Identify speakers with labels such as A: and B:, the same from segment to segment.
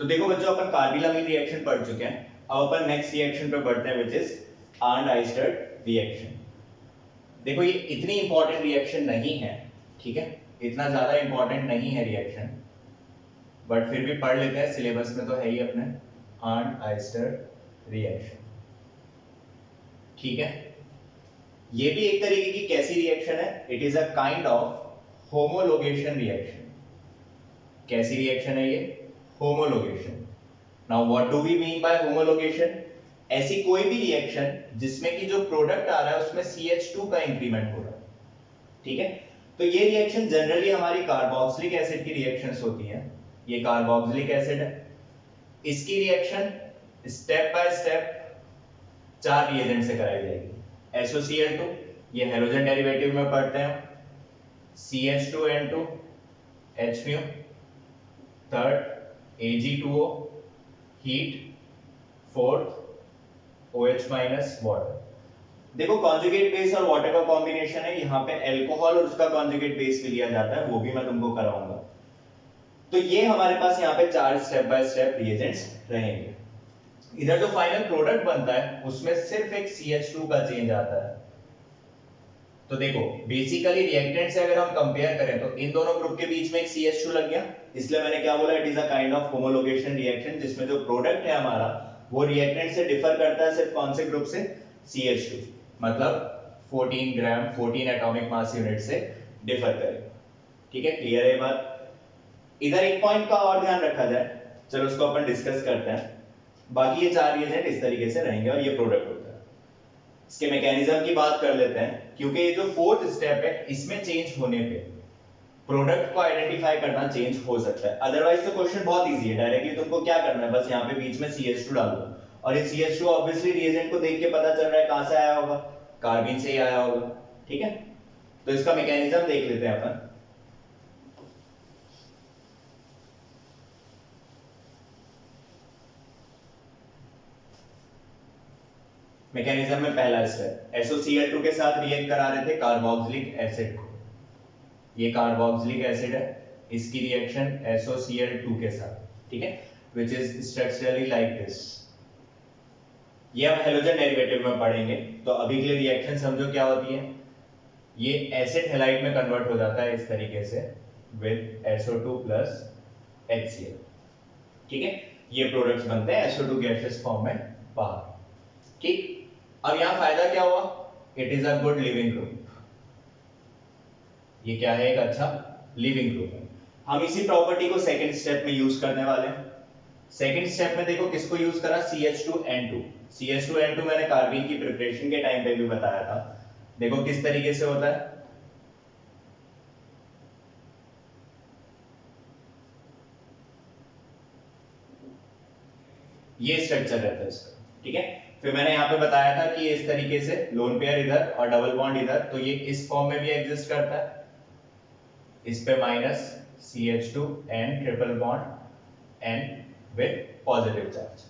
A: देखो बच्चों, अपन कार्बिलामिन रिएक्शन पढ़ चुके हैं। अब अपन नेक्स्ट रिएक्शन पे बढ़ते हैं, विच इज आर्नड आइस्टर्ड रिएक्शन। देखो ये इतनी इंपॉर्टेंट रिएक्शन नहीं है, ठीक है, इतना ज्यादा इंपॉर्टेंट नहीं है रिएक्शन, बट फिर भी पढ़ लेते हैं, सिलेबस में तो है ही अपने। आर्नड आइस्टर्ड रिएक्शन, ठीक है। ये भी एक तरीके की कैसी रिएक्शन है? It is a kind of homologation reaction. कैसी रिएक्शन है ये? Homologation. Now what do we mean by homologation? ऐसी कोई भी रिएक्शन जिसमें कि जो प्रोडक्ट आ रहा है उसमें CH2 का इंक्रीमेंट हो रहा है, ठीक है। तो ये रिएक्शन जनरली हमारी कार्बोक्सिलिक एसिड की रिएक्शंस होती हैं। ये कार्बोक्सिलिक एसिड है, इसकी reaction step by step 4 reagent से कराई जाएगी। SOCl2, ये हैलोजन डेरिवेटिव में पढ़ते हैं, CH2N2 H-, third Ag2O heat, fourth OH- water. देखो कॉन्जुगेट बेस और वाटर का कॉम्बिनेशन है, यहाँ पे अल्कोहल और उसका कॉन्जुगेट बेस भी लिया जाता है, वो भी मैं तुमको कराऊंगा। तो ये हमारे पास यहाँ पे 4 स्टेप बाय स्टेप रिएजेंट्स रहेंगे। इधर जो फाइनल प्रोडक्ट बनता है उसमें सिर्फ एक CH2 का चेंज आता है। तो देखो बेसिकली रिएक्टेंट से अगर हम कंपेयर करें तो इन दोनों ग्रुप के बीच में एक CH2 लग गया, इसलिए मैंने क्या बोला, it is a kind of homologation reaction, जिसमें जो प्रोडक्ट है हमारा वो रिएक्टेंट से डिफर करता है सिर्फ कौन से ग्रुप से? CH2, मतलब 14 ग्राम 14 एटॉमिक मास यूनिट से डिफर करेगा, ठीक है। क्लियर है बात? इधर एक पॉइंट का और ध्यान रखा जाए, चलो उसको अपन डिस्कस करते हैं। बाकी ये 4 रिएजेंट इस तरीके से रहेंगे और ये प्रोडक्ट होता है। इसके मैकेनिज्म की बात कर लेते हैं, क्योंकि ये जो फोर्थ स्टेप है इसमें चेंज होने पे प्रोडक्ट को आइडेंटिफाई करना चेंज हो सकता है। अदरवाइज तो क्वेश्चन बहुत इजी है, डायरेक्टली तुमको क्या करना है, बस यहाँ पे बीच में CH2 डाल दो, और ये CH2 ऑब्वियसली रिएजेंट को देख के पता चल रहा है कहां से आया होगा, कार्बिन से ही आया होगा, ठीक है। तो इसका मैकेनिज्म देख लेते हैं अपन। मैकेनिज्म में पहला स्टेप, SOCl2 के साथ रिएक्ट करा रहे थे कार्बोक्सिलिक एसिड को, ये कार्बोक्सिलिक एसिड है, इसकी रिएक्शन SOCl2 के साथ, ठीक है, which is structurally like this। ये हम हैलोजन डेरिवेटिव में पढ़ेंगे, तो अभी के लिए रिएक्शन समझो क्या होती है। ये एसिड हैलाइड में कन्वर्ट हो जाता है इस तरीके से with SO2 plus HCl, ठीक है। ये प्रोडक्ट्स बनते हैं SO2 गैसेस फॉर्म में बाहर, ठीक। अब यहां फायदा क्या हुआ? It is a good leaving group. ये क्या है? एक अच्छा लिविंग ग्रुप है। हम इसी प्रॉपर्टी को सेकंड स्टेप में यूज करने वाले हैं। सेकंड स्टेप में देखो किसको यूज करा? CH2N2। CH2N2 मैंने कार्बिन की प्रिपरेशन के टाइम पे भी बताया था। देखो किस तरीके से होता है, ये स्ट्रक्चर रहता है इसका, ठीक है। फिर मैंने यहाँ पे बताया था कि इस तरीके से लोन पेयर इधर और डबल बॉन्ड इधर, तो ये इस फॉर्म में भी एग्जिस्ट करता है, इस पे minus CH2 and triple bond and with positive charge.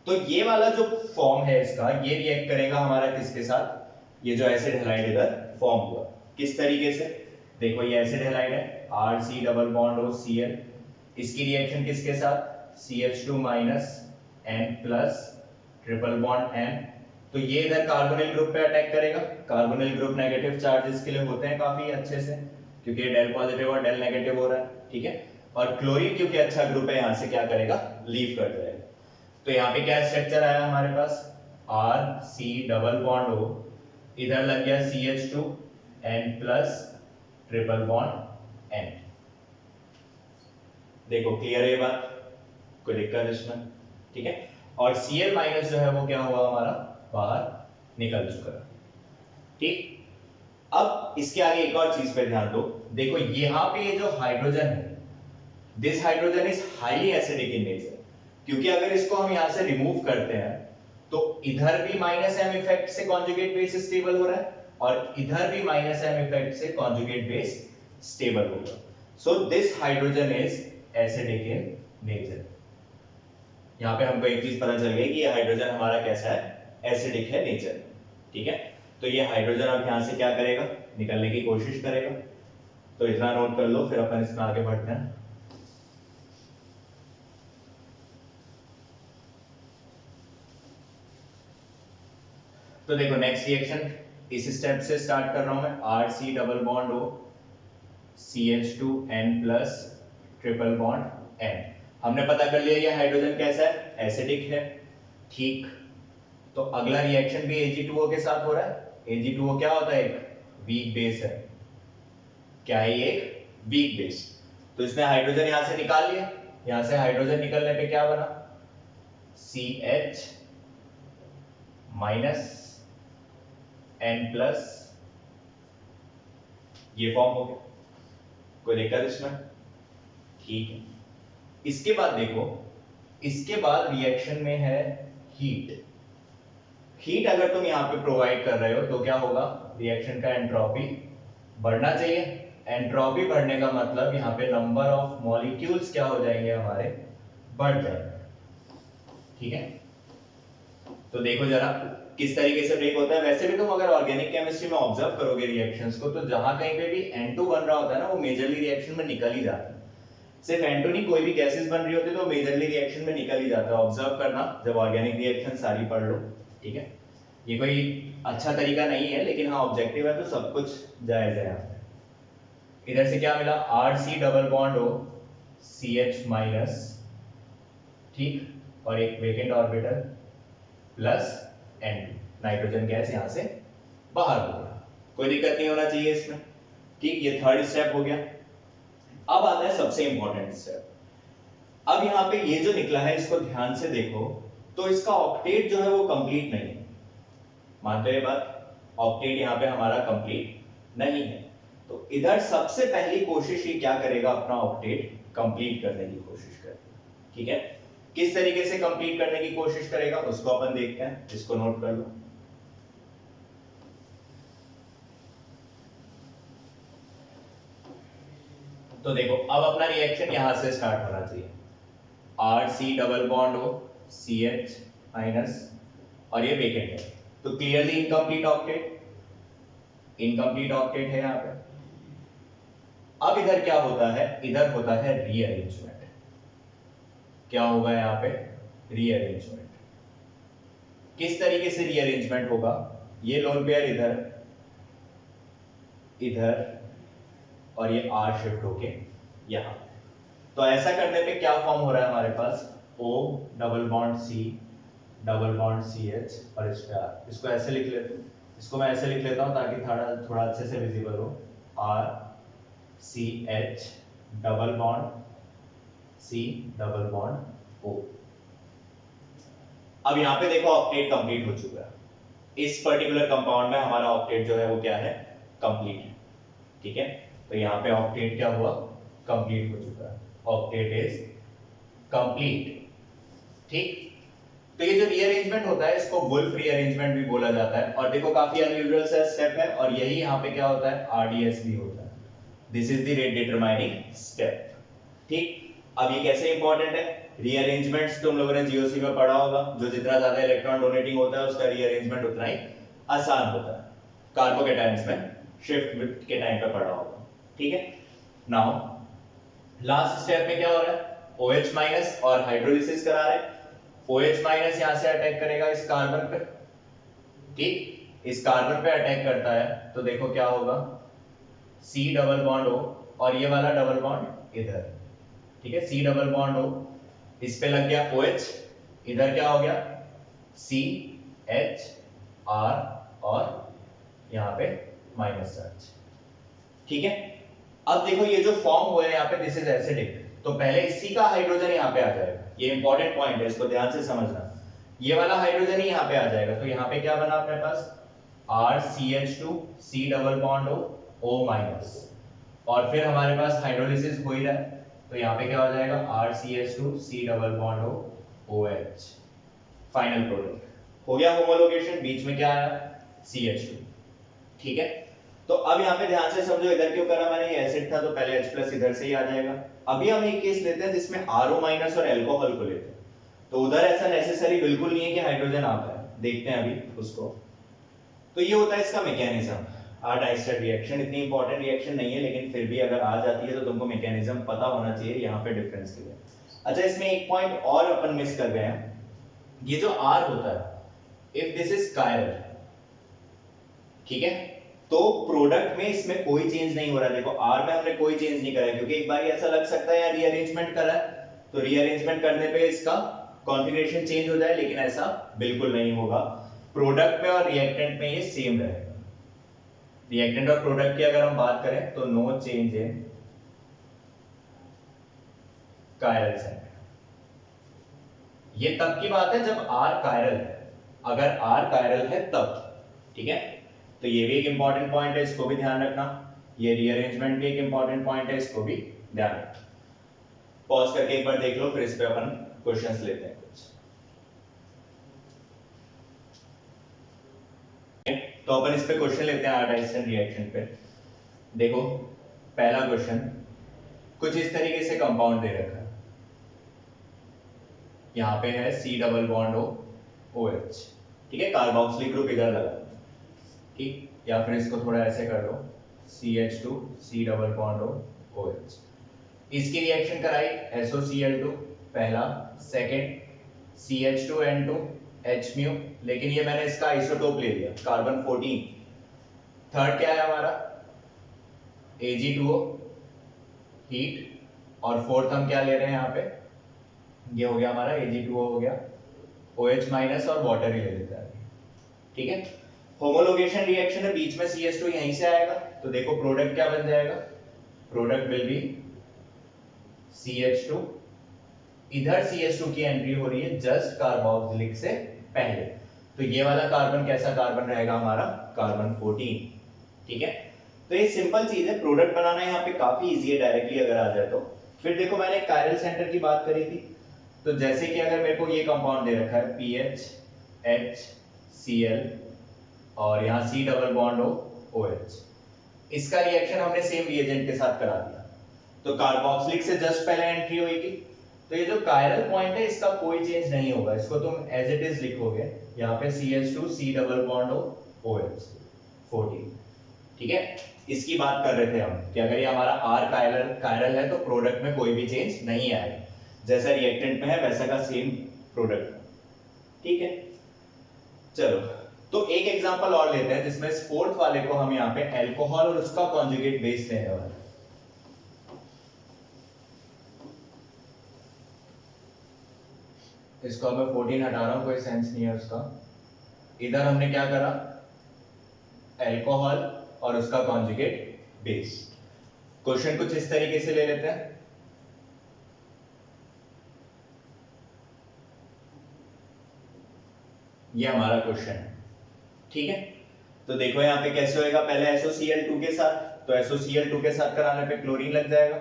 A: तो ये वाला जो फॉर्म है इसका, ये रिएक्ट करेगा हमारा किसके साथ? ये जो एसिड हैलाइड इधर फॉर्म हुआ, किस तरीके से? देखो ये एसिड हैलाइड है, RC double bond O Cl, इसकी रिएक्शन किसके साथ? CH2 minus N plus triple bond N। तो ये इधर कार्बोनिल ग्रुप पे अटैक करेगा। कार्बोनिल ग्रुप नेगेटिव चार्जेस के लिए होते हैं काफी अच्छे से, क्योंकि ये डेल पॉजिटिव और डेल नेगेटिव हो रहा है, ठीक है। और क्लोरीन क्योंकि अच्छा ग्रुप है, यहां से क्या करेगा? लीव कर जाएगा। तो यहाँ पे क्या स्ट्रक्चर आया हमारे पास? RC डबल बॉन्ड O, इधर लग गया CH2 N plus triple bond N। देखो क्लियर है ये बात? कोई दिक्कत इसमें? ठीक है। और Cl माइनस जो है वो क्या हुआ हमारा? बाहर निकल चुका है, ठीक। अब इसके आगे एक और चीज पे ध्यान दो। देखो यहाँ पे ये जो हाइड्रोजन है, this hydrogen is highly acidic in nature, क्योंकि अगर इसको हम यहां से रिमूव करते हैं तो इधर भी -M इफेक्ट से कॉन्जुगेट बेस स्टेबल हो रहा है और इधर भी -M इफेक्ट से कॉन्जुगेट बेस स्टेबल होगा। So this hydrogen is acidic in nature. यहां पे हमको एक चीज पता चल गई कि ये हाइड्रोजन हमारा कैसा है? एसिडिक है नेचर, ठीक है। तो ये हाइड्रोजन अब यहां से क्या करेगा? निकलने की कोशिश करेगा। तो इतना नोट कर लो, फिर अपन इसमें आगे बढ़ते हैं। तो देखो नेक्स्ट रिएक्शन इस स्टेप से स्टार्ट कर रहा हूं मैं, RC double bond O CH2N plus triple bond N। हमने पता कर लिया ये हाइड्रोजन कैसा है, एसिडिक है, ठीक। तो अगला रिएक्शन भी Ag2O के साथ हो रहा है। Ag2O क्या होता है, एक वीक बेस है। क्या है ये, एक वीक बेस। तो इसने हाइड्रोजन यहां से निकाल लिया, यहां से हाइड्रोजन निकलने पे क्या बना, CH माइनस N प्लस, ये फॉर्म हो गया। कोई दिक्कत इसमें, ठीक है। इसके बाद देखो, इसके बाद रिएक्शन में है हीट। हीट अगर तुम यहां पे प्रोवाइड कर रहे हो तो क्या होगा, रिएक्शन का एंट्रोपी बढ़ना चाहिए। एंट्रोपी बढ़ने का मतलब यहां पे नंबर ऑफ मॉलिक्यूल्स क्या हो जाएंगे, हमारे बढ़ जाएंगे, ठीक है। तो देखो जरा किस तरीके से ब्रेक होता है। वैसे भी तुम अगर ऑर्गेनिक केमिस्ट्री में ऑब्जर्व करोगे रिएक्शंस को, तो जहां कहीं पे भी N2 बन रहा होता है ना, वो मेजरली रिएक्शन में निकल ही जाता है। सिर्फ N2 नहीं, कोई भी गैसेस बन रही होती है तो मेजरली रिएक्शन में निकल ही जाता है। ऑब्जर्व करना जब ऑर्गेनिक रिएक्शन सारी पढ़ लो, ठीक है। ये कोई अच्छा तरीका नहीं है, लेकिन हाँ ऑब्जेक्टिव है तो सब कुछ जायज है। यहाँ इधर से क्या मिला, RC double bond O CH minus, ठीक, और एक vacant orbital plus N2, nitrogen gas यहां से बाहर हो गया। कोई दिक्कत नहीं होना चाहिए इसमें, ठीक। ये थर्ड स्टेप हो गया। अब आता है सबसे इंपॉर्टेंट स्टेप। अब यहां पे ये जो निकला है इसको ध्यान से देखो, तो इसका ऑक्टेट जो है वो कंप्लीट नहीं है। मानते हो ये बात, ऑक्टेट यहां पे हमारा कंप्लीट नहीं है। तो इधर सबसे पहली कोशिश ये क्या करेगा, अपना ऑक्टेट कंप्लीट करने की कोशिश करेगा, ठीक है। किस तरीके से कंप्लीट करने की कोशिश करेगा उसको अपन देखते हैं, इसको नोट कर लो। तो देखो अब अपना रिएक्शन यहां से स्टार्ट होना चाहिए, RC double bond O CH minus, और ये वेकेंट है तो clearly incomplete octet, incomplete octet है यहां पे। अब इधर क्या होता है, इधर होता है रीअरेंजमेंट। क्या होगा यहां पे, रीअरेंजमेंट। किस तरीके से रीअरेंजमेंट होगा, ये लोन पेयर इधर इधर और ये R शिफ्ट होके यहां। तो ऐसा करने पे क्या फॉर्म हो रहा है हमारे पास, O double bond C double bond CH और इस पे R। इसको ऐसे लिख लेते हैं, इसको मैं ऐसे लिख लेता हूं ताकि थोड़ा अच्छे से विजिबल हो। R CH double bond C double bond O। अब यहां पे देखो ऑक्टेट कंप्लीट हो चुका है। इस पर्टिकुलर कंपाउंड में हमारा ऑक्टेट जो है वो क्या है, कंप्लीट है, ठीक है। तो यहां पे ऑक्टेट क्या हुआ, कंप्लीट हो चुका है, ऑक्टेट इज कंप्लीट, ठीक। तो ये जो रीअरेंजमेंट होता है इसको वुल्फ रीअरेंजमेंट भी बोला जाता है। और देखो काफी अनयूजुअल सा स्टेप है, और यही यहां पे क्या होता है, RDS भी होता है। This is the rate determining step, ठीक। अब ये कैसे इंपॉर्टेंट है, रीअरेंजमेंट्स तुम लोगों ने जीओसी में पढ़ा होगा, जो जितना ज्यादा इलेक्ट्रॉन डोनेटिंग होता है उसका रीअरेंजमेंट उतना ही आसान होता है। कार्बोकैटायंस में शिफ्ट के टाइम पे पढ़ा होगा, ठीक है। नाउ लास्ट स्टेप में क्या हो रहा है, OH माइनस और हाइड्रोलिसिस करा रहे हैं। OH माइनस यहां से अटैक करेगा इस कार्बन पे, ठीक। इस कार्बन पे अटैक करता है तो देखो क्या होगा, C डबल बॉन्ड O और ये वाला डबल बॉन्ड इधर, ठीक है। C डबल बॉन्ड O, इस पे लग गया OH, इधर क्या हो गया CH R और यहां पे माइनस चार्ज, ठीक है। अब देखो ये जो फॉर्म हुआ है यहाँ पे, दिस इज एसिडिक, तो पहले इसी का हाइड्रोजन यहाँ पे आ जाएगा। ये इंपॉर्टेंट पॉइंट है, इसको ध्यान से समझना। ये वाला हाइड्रोजन ही यहाँ पे आ जाएगा, तो यहाँ पे क्या बना अपने पास, RCH2 C double bond O minus, और फिर हमारे पास हाइड्रोलिसिस हो ही रहा है, तो यहाँ पे क्या हो जाएगा, RCH2 C double bond OH। Final product हो गया होमोलोगेशन, बीच में क्या आया, CH2, ठीक है। तो अब यहाँ पे ध्यान से समझो, इधर क्यों करा मैंने, ये एसिड था तो पहले H+ इधर से ही आ जाएगा। अभी हम एक केस लेते हैं जिसमें RO- और एल्कोहल को लेते हैं, तो उधर ऐसा नेसेसरी बिल्कुल नहीं है कि हाइड्रोजन आ पाए, देखते हैं अभी उसको। तो ये होता है इसका मैकेनिज्म, R-डाइस्टर रिएक्शन। इतनी इंपॉर्टेंट रिएक्शन नहीं है, लेकिन फिर भी अगर आ जाती है तो तुमको मैकेनिज्म पता होना चाहिए यहाँ पे डिफरेंस के लिए। अच्छा, इसमें एक पॉइंट और अपन मिस कर गए हैं, ये जो R होता है, इफ दिस इज कायरल, ठीक है। तो प्रोडक्ट में इसमें कोई चेंज नहीं हो रहा है, देखो आर में हमने कोई चेंज नहीं करा है, क्योंकि एक बार ऐसा लग सकता है यार रीअरेंजमेंट करा है, तो रीअरेंजमेंट करने पे इसका कॉन्फ़िगरेशन चेंज हो जाए, लेकिन ऐसा बिल्कुल नहीं होगा। प्रोडक्ट में और रिएक्टेंट में ये सेम रहेगा। रिएक्टेंट और प्रोडक्ट की अगर हम बात करें तो no change in chiral centre. ये तब की बात है जब आर कायरल है, अगर आर कायरल है तब, ठीक है। तो ये भी एक इंपॉर्टेंट पॉइंट है, इसको भी ध्यान रखना। ये रीअरेंजमेंट भी एक इंपॉर्टेंट पॉइंट है, इसको भी ध्यान रखना। पॉज करके एक बार देख लो, फिर इस पे अपन क्वेश्चंस लेते हैं कुछ। तो अपन इस पे क्वेश्चन लेते हैं आर-डाइस्टेन रिएक्शन पे। देखो पहला क्वेश्चन कुछ इस तरीके से कंपाउंड दे रखा है, यहाँ पे है C double bond O OH, ठीक है। कार्बोक्सिलिक ग्रुप इधर लगा, ठीक, या फिर इसको थोड़ा ऐसे कर लो CH2 C double bond O OH। इसकी रिएक्शन कराई SOCl2 पहला, सेकंड CH2N2 H म्यू, लेकिन ये मैंने इसका आइसोटोप ले लिया कार्बन 14। थर्ड क्या है हमारा Ag2O हीट, और फोर्थ हम क्या ले रहे हैं यहाँ पे, ये हो गया हमारा Ag2O हो गया, OH माइनस और वाटर ही ले लेता है, ठीक है। होमोलोगेशन रिएक्शन है, बीच में CH2 यहीं से आएगा, तो देखो प्रोडक्ट क्या बन जाएगा, प्रोडक्ट विल बी CH2, इधर CH2 की एंट्री हो रही है जस्ट कार्बोक्सिलिक से पहले, तो ये वाला कार्बन कैसा कार्बन रहेगा हमारा, कार्बन 14, ठीक है। तो ये सिंपल चीज है, प्रोडक्ट बनाना यहाँ पे काफी इजी है डायरेक्टली अगर आ जाए तो। फिर देखो मैंने कायरल सेंटर की बात करी थी, तो जैसे कि अगर मेरे को ये कंपाउंड दे रखा है PH HCl और यहाँ C double bond O OH, इसका रिएक्शन हमने सेम रिएजेंट के साथ करा दिया, तो कार्बोक्सिलिक से जस्ट पहले एंट्री होगी, तो ये जो कायरल पॉइंट है इसका कोई चेंज नहीं होगा, इसको तुम एज इट इज लिखोगे, यहाँ पे CH2 C double bond O OH 14, ठीक है। इसकी बात कर रहे थे हम कि अगर ये हमारा R कायरल है तो प्रोडक्ट में कोई भी चेंज नहीं आएगा, जैसा रिएक्टेंट में है वैसा का सेम प्रोडक्ट, ठीक है। चलो तो एक एग्जांपल और लेते हैं, जिसमें इस फोर्थ वाले को हम यहाँ पे अल्कोहल और उसका कॉन्जुगेट बेस लेने वाले हैं। इसको मैं 14 हटा रहा हूं, कोई सेंस नहीं है उसका। इधर हमने क्या करा, अल्कोहल और उसका कॉन्जुगेट बेस। क्वेश्चन कुछ इस तरीके से ले लेते हैं, ये हमारा क्वेश्चन है, ठीक है। तो देखो यहाँ पे कैसे होएगा, पहले SOCl2 के साथ, तो SOCl2 के साथ कराने पे क्लोरीन लग जाएगा,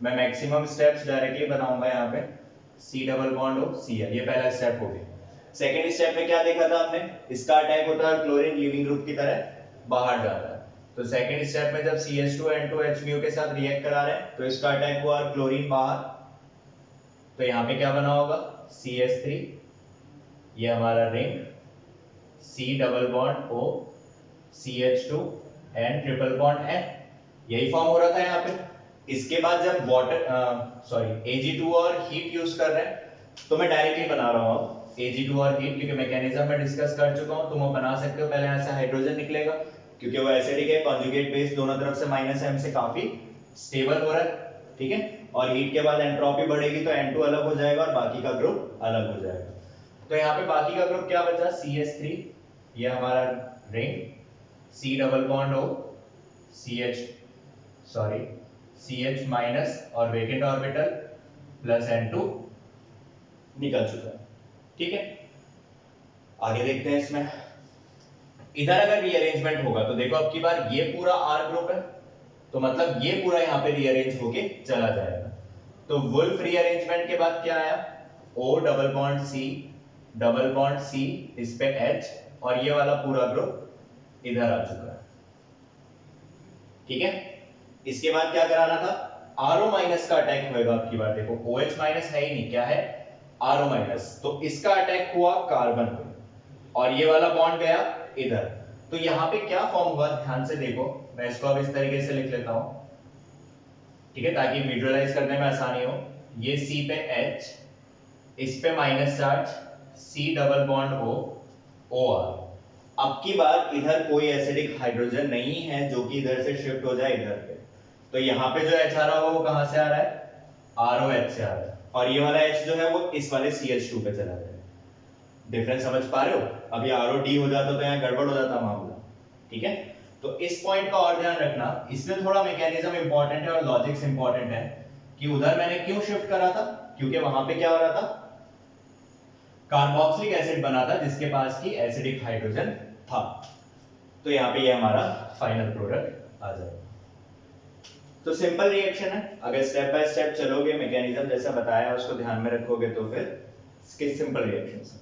A: मैं मैक्सिमम स्टेप्स डायरेक्टली बनाऊंगा यहाँ पे C double bond O Cl, ये पहला स्टेप हो गया। सेकेंड स्टेप में क्या देखा था हमने, इसका अटैक होता है क्लोरीन लिविंग ग्रुप की तरह बाहर जाता है, तो सेकेंड स्टेप में जब CH2N2 H म्यू के साथ रिएक्ट करा रहे हैं तो इसका अटैक हुआ और क्लोरीन बाहर, तो यहाँ पे क्या बना होगा CH3, ये हमारा ring, C double bond O CH2 N triple bond N, यही फॉर्म हो रहा था यहाँ पे। इसके बाद जब वाटर Ag2 और हीट यूज कर रहे हैं, तो मैं डायरेक्टली बना रहा हूँ Ag2 और हीट, क्योंकि मैकेनिज्म में डिस्कस कर चुका हूँ, तुम बना सकते हो। पहले यहाँ से हाइड्रोजन निकलेगा क्योंकि वो एसिडिक है, कॉन्जुगेट बेस दोनों तरफ से -m से काफी स्टेबल हो रहा है, ठीक है। और हीट के बाद एंट्रोपी बढ़ेगी तो N2 अलग हो जाएगा और बाकी का ग्रुप अलग हो जाएगा, तो यहाँ पे बाकी का ग्रुप क्या बचा, CH3, ये हमारा ring, C double bond O CH minus और वेकेंट ऑर्बिटल प्लस N2 निकल चुका है, ठीक है। आगे देखते हैं इसमें, इधर अगर रीअरेंजमेंट होगा तो देखो अब की बार ये पूरा R ग्रुप है, तो मतलब ये पूरा यहाँ पे रीअरेंज होके चला जाएगा, तो वुल्फ रीअरेंजमेंट के बाद क्या आया, O डबल बॉन्ड C इस पे H, और ये वाला पूरा ग्रुप इधर आ चुका है, ठीक है। इसके बाद क्या कराना था, RO माइनस का अटैक होएगा अब की बार, देखो OH माइनस है ही नहीं, क्या है RO माइनस, तो इसका अटैक हुआ कार्बन पे और ये वाला बॉन्ड गया इधर, तो यहाँ पे क्या फॉर्म हुआ ध्यान से देखो, मैं इसको अब इस तरीके से लिख लेता हूं, ठीक है, ताकि विजुअलाइज करने में आसानी हो। ये C पे H, इस पे minus charge, C double bond O OR, अब की बार इधर कोई एसिडिक हाइड्रोजन नहीं है जो कि इधर से शिफ्ट हो जाए इधर पे, तो यहाँ पे जो H आ रहा होगा वो कहां से आ रहा है, ROH से आ रहा है, और ये वाला H जो है वो इस वाले CH2 पे चला जाएगा। डिफरेंस समझ पा रहे हो? अभी ROD हो जाता तो यहाँ गड़बड़ हो जाता मामला, ठीक है। तो इस पॉइंट का और ध्यान रखना, इसमें थोड़ा मैकेनिज्म इंपॉर्टेंट है और लॉजिक्स इंपॉर्टेंट है कि उधर मैंने क्यों शिफ्ट करा था, क्योंकि वहां पे क्या हो रहा था, कार्बोक्सिलिक एसिड बना था जिसके पास की एसिडिक हाइड्रोजन था। तो यहाँ पे ये हमारा फाइनल प्रोडक्ट आ जाएगा। तो सिंपल रिएक्शन है, अगर स्टेप बाय स्टेप चलोगे, मैकेनिज्म जैसा बताया उसको ध्यान में रखोगे तो फिर इसके सिंपल रिएक्शंस।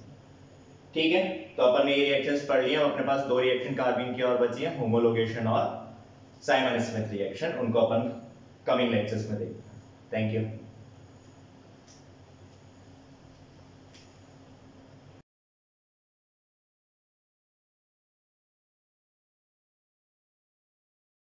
A: ठीक है, तो अपन ने ये रिएक्शंस पढ़ लिए। अपने पास दो रिएक्शन कार्बीन की और बची है, होमोलोगेशन और साइमन स्मिथ रिएक्शन, उनको अपन कमिंग लेक्चर्स में देखेंगे। Thank you.